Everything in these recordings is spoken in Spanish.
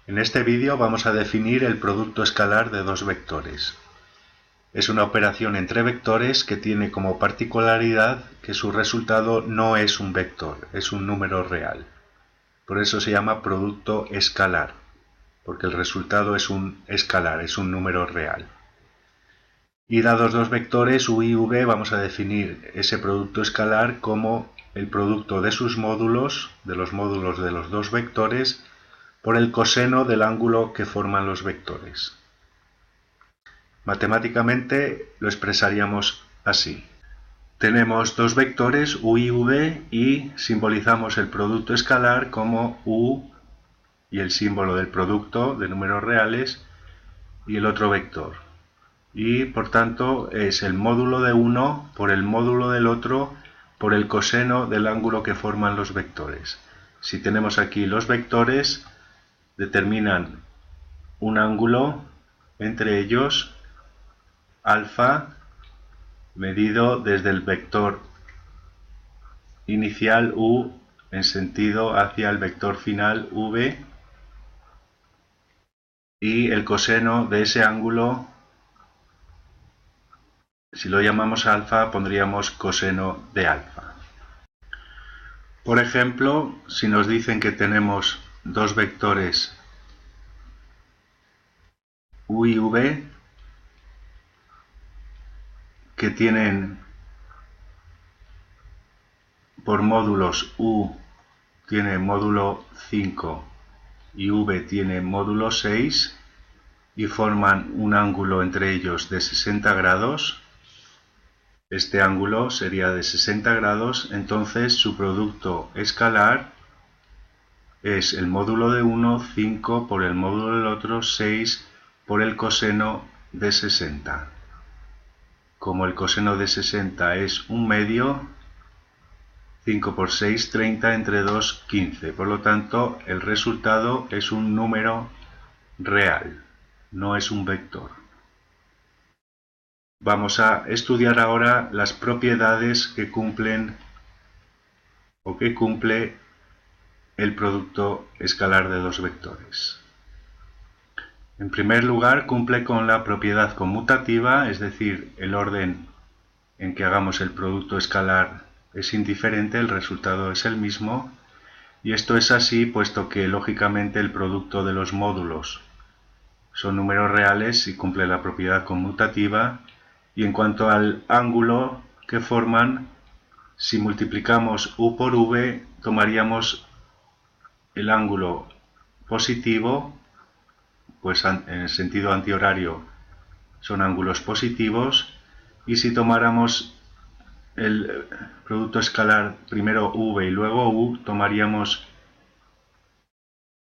En este vídeo vamos a definir el producto escalar de dos vectores. Es una operación entre vectores que tiene como particularidad que su resultado no es un vector, es un número real. Por eso se llama producto escalar, porque el resultado es un escalar, es un número real. Y dados dos vectores u y v, vamos a definir ese producto escalar como el producto de sus módulos, de los módulos de los dos vectores, por el coseno del ángulo que forman los vectores. Matemáticamente lo expresaríamos así. Tenemos dos vectores u y v y simbolizamos el producto escalar como u y el símbolo del producto de números reales y el otro vector. Y por tanto es el módulo de uno por el módulo del otro por el coseno del ángulo que forman los vectores. Si tenemos aquí los vectores, determinan un ángulo entre ellos alfa medido desde el vector inicial u en sentido hacia el vector final v, y el coseno de ese ángulo, si lo llamamos alfa, pondríamos coseno de alfa. Por ejemplo, si nos dicen que tenemos dos vectores u y v que tienen por módulos u tiene módulo 5 y v tiene módulo 6 y forman un ángulo entre ellos de 60 grados, este ángulo sería de 60 grados, entonces su producto escalar es el módulo de uno, 5 por el módulo del otro, 6 por el coseno de 60. Como el coseno de 60 es un medio, 5 por 6, 30, entre 2, 15. Por lo tanto, el resultado es un número real, no es un vector. Vamos a estudiar ahora las propiedades que cumplen o que cumple el producto escalar de dos vectores. En primer lugar, cumple con la propiedad conmutativa, es decir, el orden en que hagamos el producto escalar es indiferente, el resultado es el mismo, y esto es así puesto que lógicamente el producto de los módulos son números reales y cumple la propiedad conmutativa, y en cuanto al ángulo que forman, si multiplicamos u por v, tomaríamos el ángulo positivo, pues en el sentido antihorario son ángulos positivos, y si tomáramos el producto escalar primero v y luego u, tomaríamos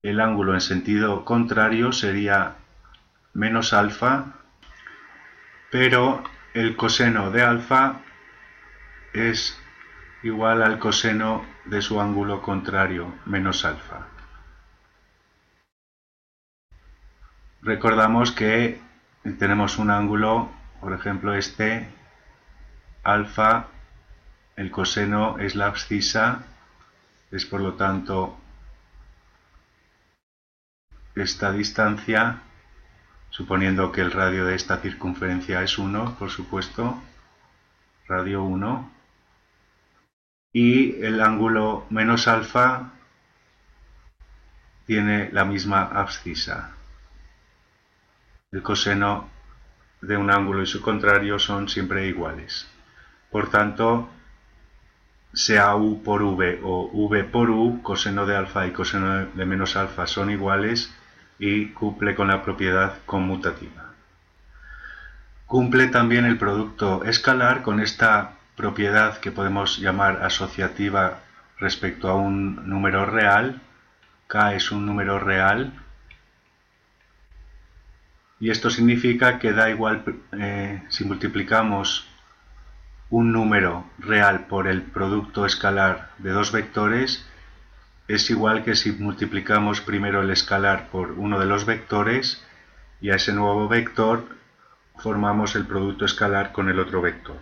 el ángulo en sentido contrario, sería menos alfa, pero el coseno de alfa es igual al coseno de su ángulo contrario, menos alfa. Recordamos que tenemos un ángulo, por ejemplo este, alfa, el coseno es la abscisa, es por lo tanto esta distancia, suponiendo que el radio de esta circunferencia es 1, por supuesto, radio 1, y el ángulo menos alfa tiene la misma abscisa. El coseno de un ángulo y su contrario son siempre iguales. Por tanto, sea u por v o v por u, coseno de alfa y coseno de menos alfa son iguales y cumple con la propiedad conmutativa. Cumple también el producto escalar con esta propiedad que podemos llamar asociativa respecto a un número real. K es un número real, y esto significa que da igual si multiplicamos un número real por el producto escalar de dos vectores, es igual que si multiplicamos primero el escalar por uno de los vectores y a ese nuevo vector formamos el producto escalar con el otro vector.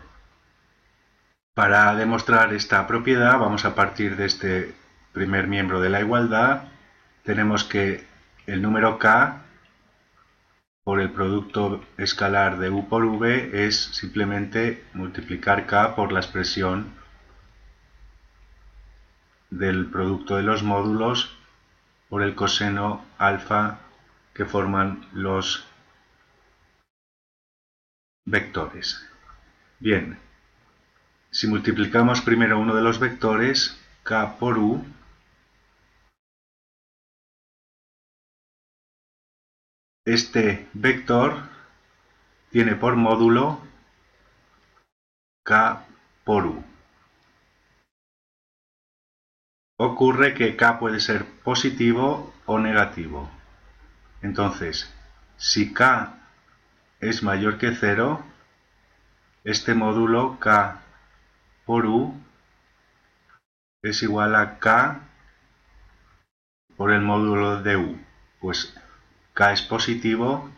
Para demostrar esta propiedad vamos a partir de este primer miembro de la igualdad. Tenemos que el número k por el producto escalar de u por v es simplemente multiplicar k por la expresión del producto de los módulos por el coseno alfa que forman los vectores. Bien, si multiplicamos primero uno de los vectores, k por u, este vector tiene por módulo k por u. Ocurre que k puede ser positivo o negativo. Entonces, si k es mayor que 0, este módulo k por u es igual a k por el módulo de u. Pues k es positivo,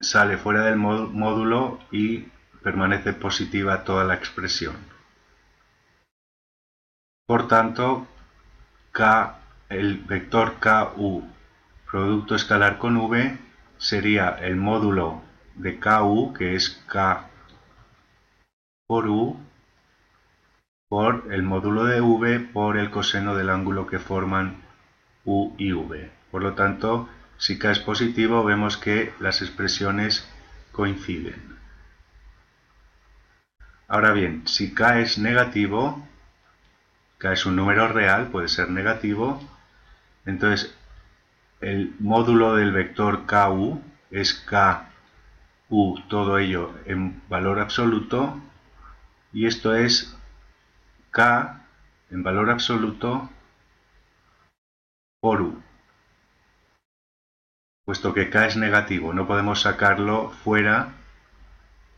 sale fuera del módulo y permanece positiva toda la expresión. Por tanto, el vector ku producto escalar con v sería el módulo de ku, que es k por u, por el módulo de v por el coseno del ángulo que forman u y v. Por lo tanto, si k es positivo, vemos que las expresiones coinciden. Ahora bien, si k es negativo, k es un número real, puede ser negativo, entonces el módulo del vector ku es ku, todo ello en valor absoluto, y esto es k en valor absoluto por u. Puesto que k es negativo, no podemos sacarlo fuera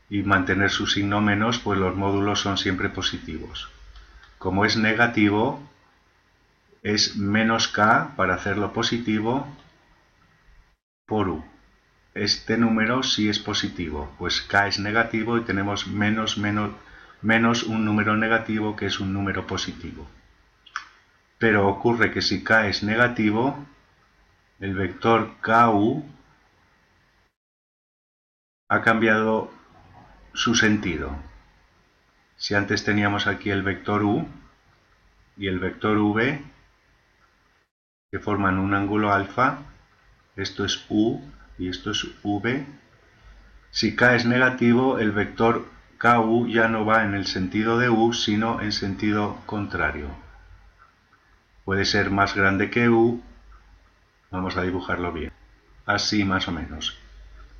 y mantener su signo menos, pues los módulos son siempre positivos. Como es negativo, es menos k para hacerlo positivo por u. Este número sí es positivo, pues k es negativo y tenemos menos un número negativo que es un número positivo. Pero ocurre que si k es negativo, el vector ku ha cambiado su sentido. Si antes teníamos aquí el vector u y el vector v, que forman un ángulo alfa, esto es u y esto es v. Si k es negativo, el vector ku ya no va en el sentido de u, sino en sentido contrario. Puede ser más grande que u, vamos a dibujarlo bien, así más o menos.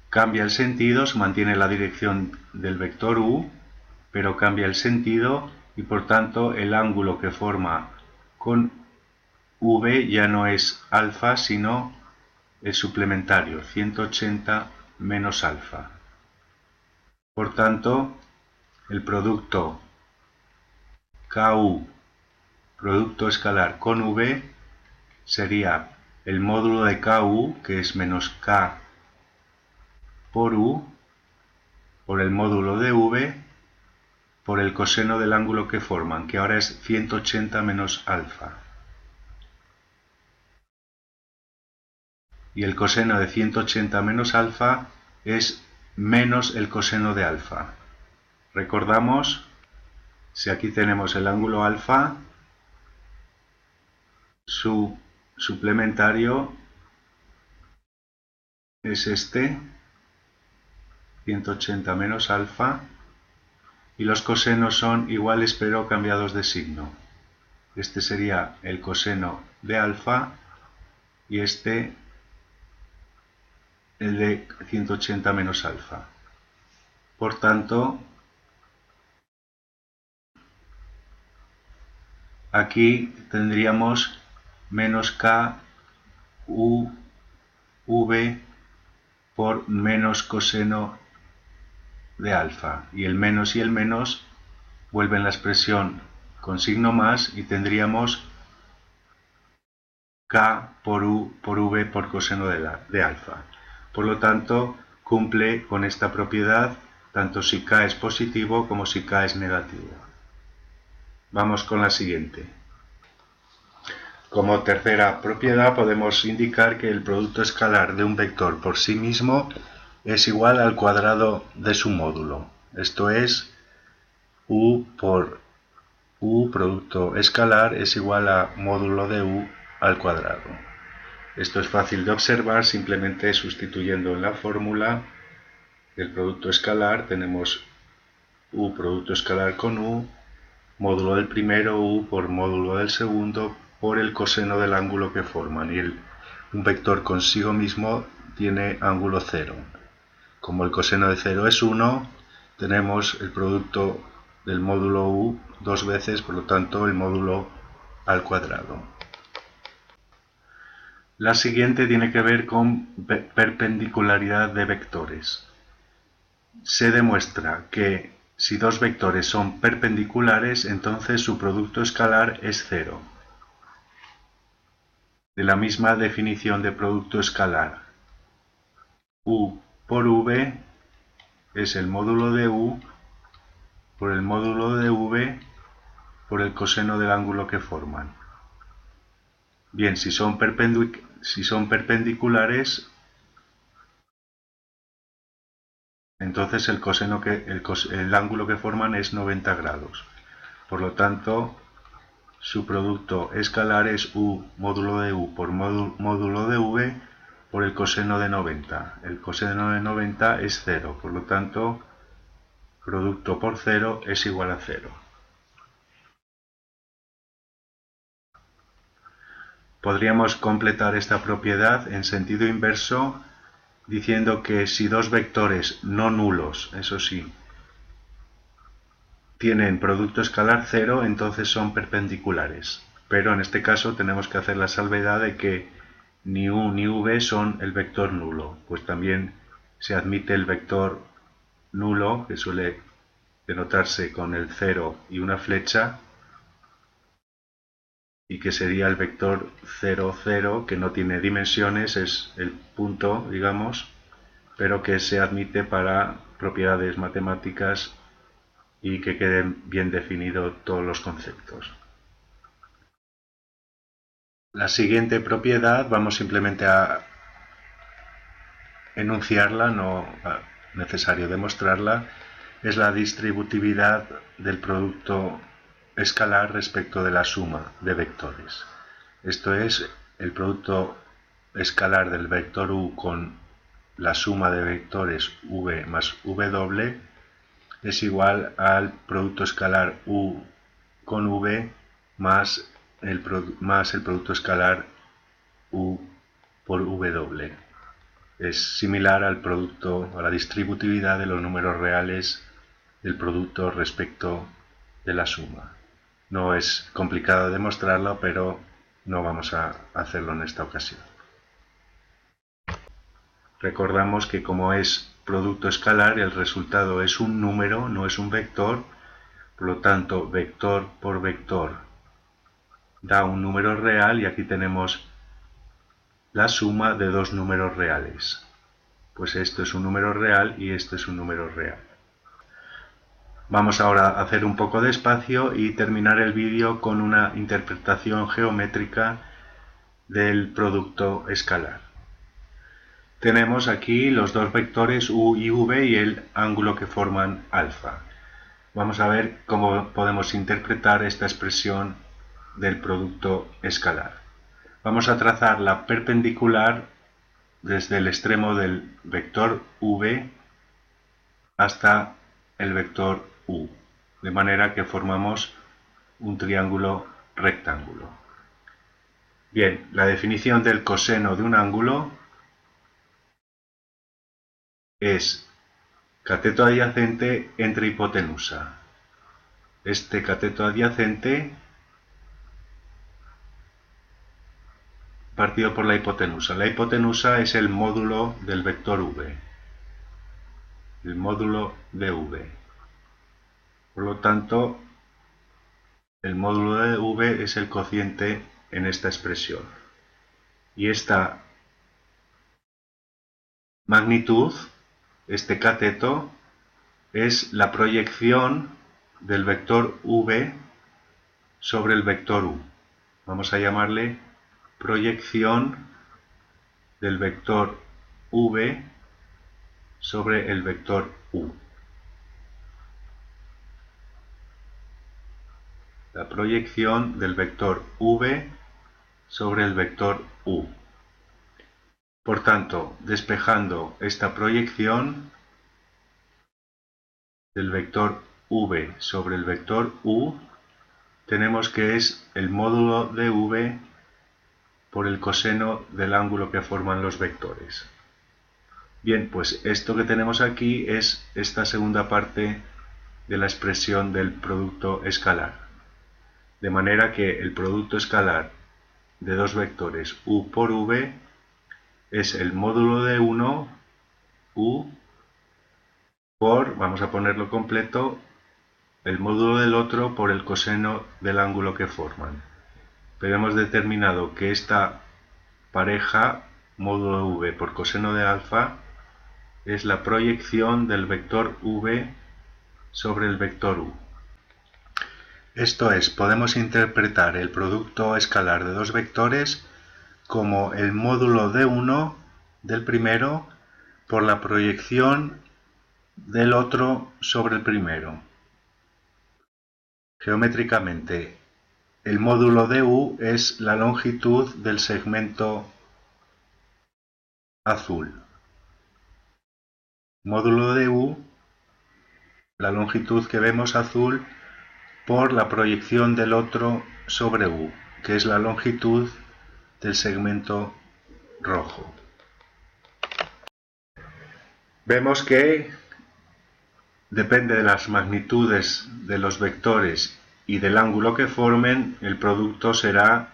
Cambia el sentido, se mantiene la dirección del vector u, pero cambia el sentido y por tanto el ángulo que forma con v ya no es alfa, sino el suplementario, 180 menos alfa. Por tanto, el producto ku, producto escalar con v, sería el módulo de ku, que es menos k por u, por el módulo de v, por el coseno del ángulo que forman, que ahora es 180 menos alfa. Y el coseno de 180 menos alfa es menos el coseno de alfa. Recordamos, si aquí tenemos el ángulo alfa, su suplementario es este, 180 menos alfa, y los cosenos son iguales pero cambiados de signo. Este sería el coseno de alfa y este el de 180 menos alfa. Por tanto, aquí tendríamos menos k u v por menos coseno de alfa, y el menos vuelven la expresión con signo más y tendríamos k por u por v por coseno de alfa. Por lo tanto, cumple con esta propiedad tanto si k es positivo como si k es negativo. Vamos con la siguiente. Como tercera propiedad podemos indicar que el producto escalar de un vector por sí mismo es igual al cuadrado de su módulo. Esto es, u por u producto escalar es igual a módulo de u al cuadrado. Esto es fácil de observar simplemente sustituyendo en la fórmula del producto escalar. Tenemos u producto escalar con u, módulo del primero u por módulo del segundo por el coseno del ángulo que forman, y un vector consigo mismo tiene ángulo cero. Como el coseno de 0 es 1, tenemos el producto del módulo u dos veces, por lo tanto el módulo al cuadrado. La siguiente tiene que ver con perpendicularidad de vectores. Se demuestra que si dos vectores son perpendiculares, entonces su producto escalar es 0. De la misma definición de producto escalar, u por v es el módulo de u por el módulo de v por el coseno del ángulo que forman. Bien, si son perpendiculares, entonces el ángulo que forman es 90 grados. Por lo tanto, su producto escalar es u módulo de u por módulo de v por el coseno de 90. El coseno de 90 es 0, por lo tanto, producto por 0 es igual a 0. Podríamos completar esta propiedad en sentido inverso diciendo que si dos vectores no nulos, eso sí, tienen producto escalar 0, entonces son perpendiculares. Pero en este caso tenemos que hacer la salvedad de que ni u ni v son el vector nulo, pues también se admite el vector nulo, que suele denotarse con el 0 y una flecha, y que sería el vector 0, 0, que no tiene dimensiones, es el punto, digamos, pero que se admite para propiedades matemáticas y que queden bien definidos todos los conceptos. La siguiente propiedad vamos simplemente a enunciarla, no es necesario demostrarla, es la distributividad del producto escalar respecto de la suma de vectores. Esto es, el producto escalar del vector u con la suma de vectores v más w es igual al producto escalar u con v más el producto escalar u por w. Es similar al producto, a la distributividad de los números reales del producto respecto de la suma. No es complicado demostrarlo, pero no vamos a hacerlo en esta ocasión. Recordamos que como es producto escalar, el resultado es un número, no es un vector, por lo tanto, vector por vector da un número real, y aquí tenemos la suma de dos números reales. Pues esto es un número real y esto es un número real. Vamos ahora a hacer un poco de espacio y terminar el vídeo con una interpretación geométrica del producto escalar. Tenemos aquí los dos vectores u y v y el ángulo que forman alfa. Vamos a ver cómo podemos interpretar esta expresión del producto escalar. Vamos a trazar la perpendicular desde el extremo del vector v hasta el vector u, de manera que formamos un triángulo rectángulo. Bien, la definición del coseno de un ángulo es cateto adyacente entre hipotenusa. Este cateto adyacente partido por la hipotenusa. La hipotenusa es el módulo del vector v, el módulo de v. Por lo tanto, el módulo de v es el cociente en esta expresión. Y esta magnitud, este cateto, es la proyección del vector v sobre el vector u. Vamos a llamarle proyección del vector v sobre el vector u. La proyección del vector v sobre el vector u. Por tanto, despejando esta proyección del vector v sobre el vector u, tenemos que es el módulo de v por el coseno del ángulo que forman los vectores. Bien, pues esto que tenemos aquí es esta segunda parte de la expresión del producto escalar. De manera que el producto escalar de dos vectores u por v es el módulo de uno, u, por, vamos a ponerlo completo, el módulo del otro por el coseno del ángulo que forman. Pero hemos determinado que esta pareja, módulo v por coseno de alfa, es la proyección del vector v sobre el vector u. Esto es, podemos interpretar el producto escalar de dos vectores como el módulo de uno del primero por la proyección del otro sobre el primero. Geométricamente, el módulo de u es la longitud del segmento azul. Módulo de u, la longitud que vemos azul por la proyección del otro sobre u, que es la longitud del segmento rojo. Vemos que depende de las magnitudes de los vectores y del ángulo que formen, el producto será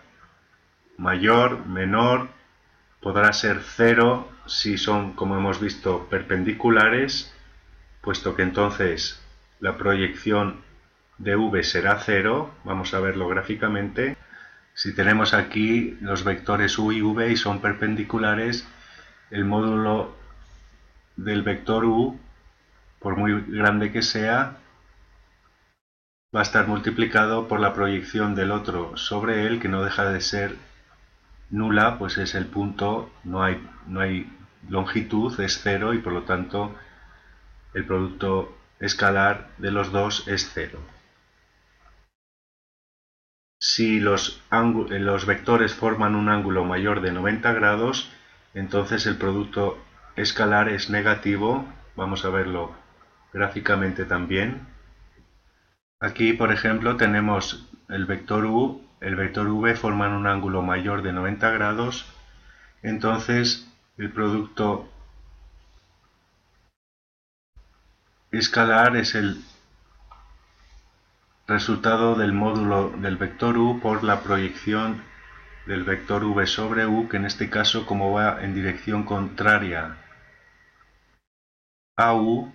mayor, menor, podrá ser cero si son, como hemos visto, perpendiculares, puesto que entonces la proyección de v será cero. Vamos a verlo gráficamente. Si tenemos aquí los vectores u y v y son perpendiculares, el módulo del vector u, por muy grande que sea, va a estar multiplicado por la proyección del otro sobre él, que no deja de ser nula, pues es el punto, no hay longitud, es cero, y por lo tanto el producto escalar de los dos es cero. Si los vectores forman un ángulo mayor de 90 grados, entonces el producto escalar es negativo. Vamos a verlo gráficamente también. Aquí, por ejemplo, tenemos el vector u, el vector v forman un ángulo mayor de 90 grados, entonces el producto escalar es el resultado del módulo del vector u por la proyección del vector v sobre u, que en este caso, como va en dirección contraria a u,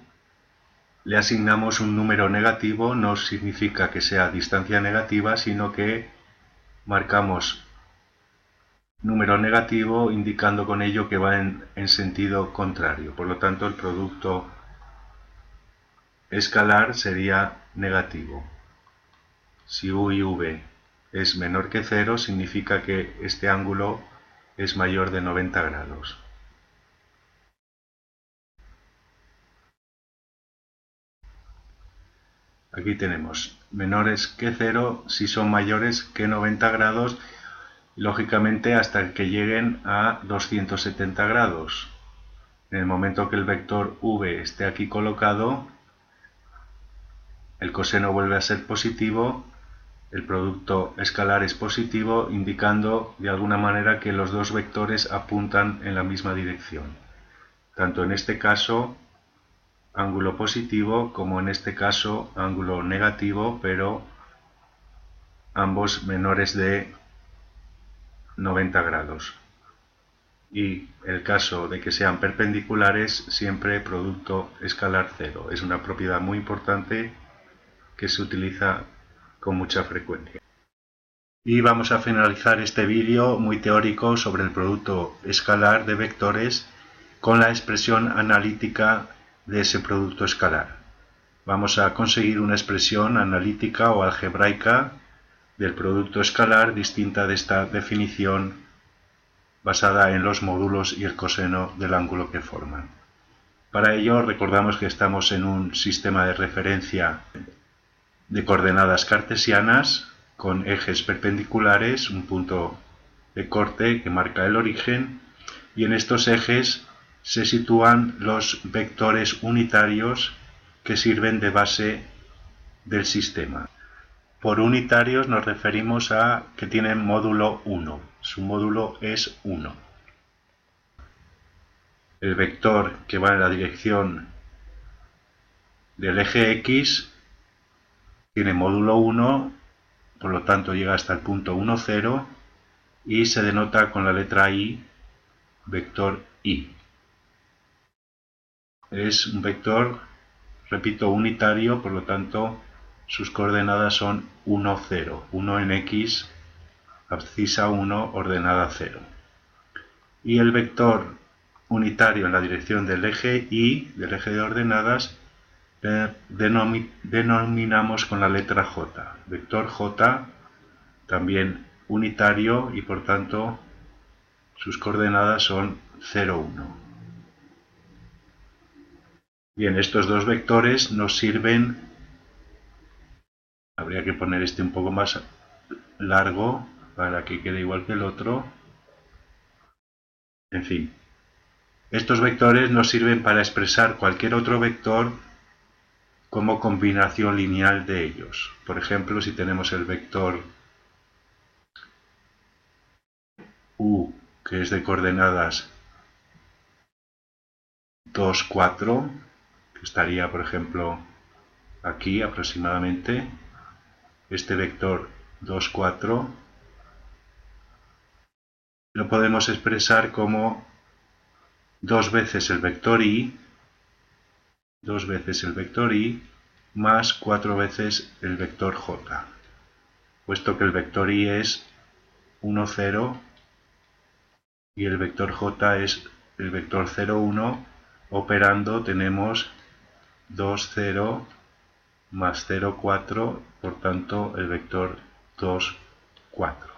le asignamos un número negativo. No significa que sea distancia negativa, sino que marcamos número negativo indicando con ello que va en sentido contrario. Por lo tanto, el producto escalar sería negativo. Si u y v es menor que 0, significa que este ángulo es mayor de 90 grados. Aquí tenemos menores que 0 si son mayores que 90 grados, lógicamente hasta que lleguen a 270 grados. En el momento que el vector v esté aquí colocado, el coseno vuelve a ser positivo, el producto escalar es positivo, indicando de alguna manera que los dos vectores apuntan en la misma dirección. Tanto en este caso ángulo positivo como en este caso ángulo negativo, pero ambos menores de 90 grados. Y el caso de que sean perpendiculares, siempre producto escalar cero. Es una propiedad muy importante que se utiliza con mucha frecuencia. Y vamos a finalizar este vídeo muy teórico sobre el producto escalar de vectores con la expresión analítica de ese producto escalar. Vamos a conseguir una expresión analítica o algebraica del producto escalar distinta de esta definición basada en los módulos y el coseno del ángulo que forman. Para ello recordamos que estamos en un sistema de referencia de coordenadas cartesianas con ejes perpendiculares, un punto de corte que marca el origen, y en estos ejes se sitúan los vectores unitarios que sirven de base del sistema. Por unitarios nos referimos a que tienen módulo 1, su módulo es 1. El vector que va en la dirección del eje X tiene módulo 1, por lo tanto llega hasta el punto 1, 0 y se denota con la letra I, vector I. Es un vector, repito, unitario, por lo tanto sus coordenadas son 1, 0, 1 en X, abscisa 1, ordenada 0. Y el vector unitario en la dirección del eje Y, del eje de ordenadas, denominamos con la letra J. Vector J, también unitario y por tanto sus coordenadas son 0, 1. Bien, estos dos vectores nos sirven, habría que poner este un poco más largo para que quede igual que el otro. En fin, estos vectores nos sirven para expresar cualquier otro vector como combinación lineal de ellos. Por ejemplo, si tenemos el vector U, que es de coordenadas 2, 4, que estaría, por ejemplo, aquí aproximadamente, este vector 2, 4, lo podemos expresar como 2 veces el vector I, 2 veces el vector I, más 4 veces el vector J, puesto que el vector I es 1, 0 y el vector J es el vector 0, 1, operando tenemos 2, 0 más 0, 4, por tanto el vector 2, 4.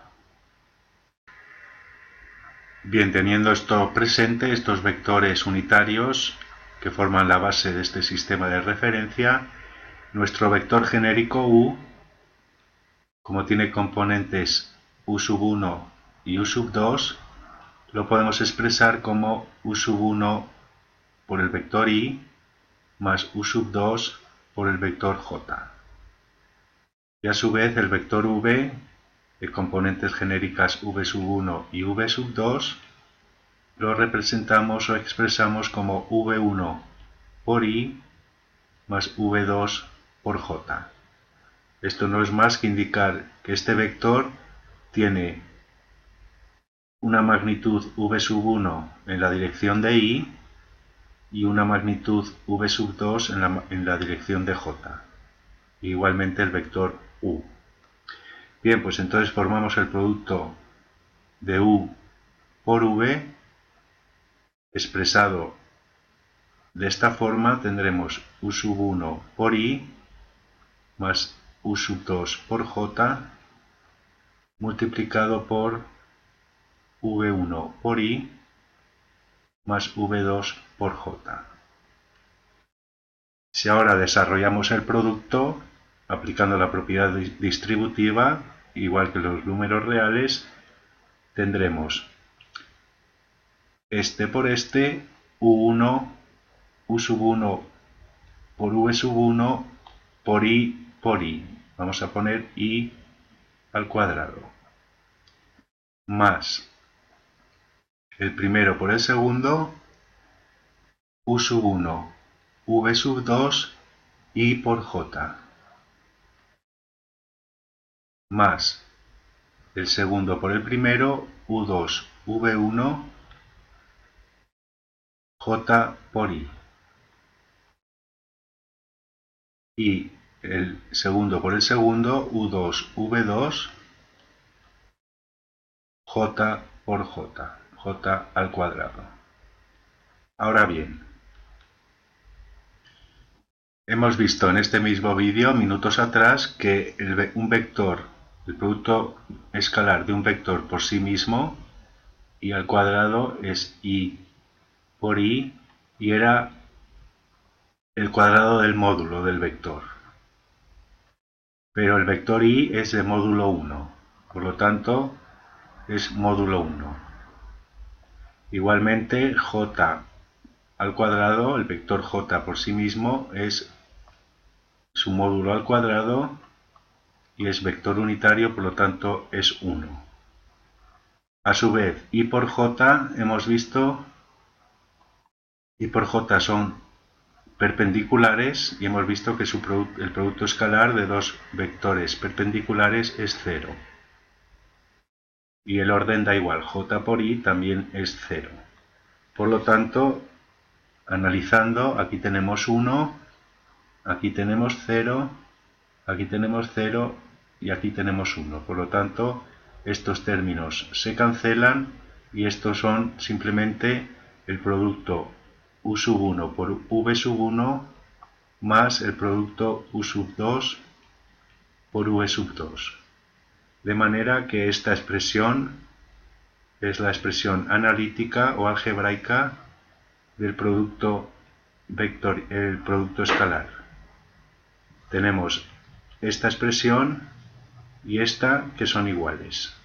Bien, teniendo esto presente, estos vectores unitarios que forman la base de este sistema de referencia, nuestro vector genérico U, como tiene componentes U sub 1 y U sub 2, lo podemos expresar como U sub 1 por el vector I más U sub 2 por el vector J. Y a su vez el vector V, de componentes genéricas V sub 1 y V sub 2, lo representamos o expresamos como V1 por I más V2 por J. Esto no es más que indicar que este vector tiene una magnitud V sub 1 en la dirección de I y una magnitud V sub 2 en la dirección de J. Igualmente el vector U. Bien, pues entonces formamos el producto de U por V expresado de esta forma. Tendremos U sub 1 por I más U sub 2 por J multiplicado por V1 por I más V2 por J. Si ahora desarrollamos el producto aplicando la propiedad distributiva, igual que los números reales, tendremos este por este, U1, U sub 1 por V sub 1 por I por I. Vamos a poner I al cuadrado. Más el primero por el segundo, U sub 1, V sub 2, I por J. Más el segundo por el primero, U2, V1, J por I. Y el segundo por el segundo, U2, V2, J por J, J al cuadrado. Ahora bien, hemos visto en este mismo vídeo, minutos atrás, que un vector el producto escalar de un vector por sí mismo, y al cuadrado es y por y era el cuadrado del módulo del vector. Pero el vector y es de módulo 1, por lo tanto es módulo 1. Igualmente j al cuadrado, el vector j por sí mismo es su módulo al cuadrado y es vector unitario, por lo tanto es 1. A su vez, y por j hemos visto, y por j son perpendiculares y hemos visto que el producto escalar de dos vectores perpendiculares es 0. Y el orden da igual, j por i también es 0. Por lo tanto, analizando, aquí tenemos 1, aquí tenemos 0, aquí tenemos 0 y aquí tenemos 1. Por lo tanto, estos términos se cancelan y estos son simplemente el producto u sub 1 por v sub 1 más el producto u sub 2 por v sub 2. De manera que esta expresión es la expresión analítica o algebraica del producto vector, el producto escalar. Tenemos esta expresión y esta que son iguales.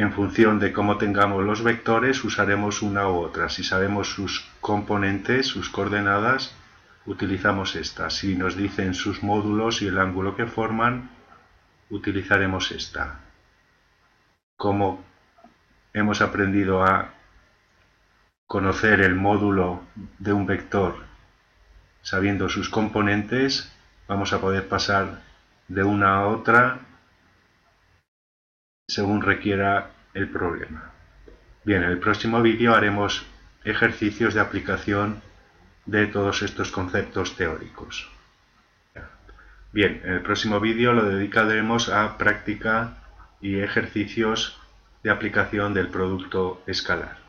En función de cómo tengamos los vectores usaremos una u otra. Si sabemos sus componentes, sus coordenadas, utilizamos esta. Si nos dicen sus módulos y el ángulo que forman, utilizaremos esta. Como hemos aprendido a conocer el módulo de un vector sabiendo sus componentes, vamos a poder pasar de una a otra según requiera el problema. Bien, en el próximo vídeo haremos ejercicios de aplicación de todos estos conceptos teóricos. Bien, en el próximo vídeo lo dedicaremos a práctica y ejercicios de aplicación del producto escalar.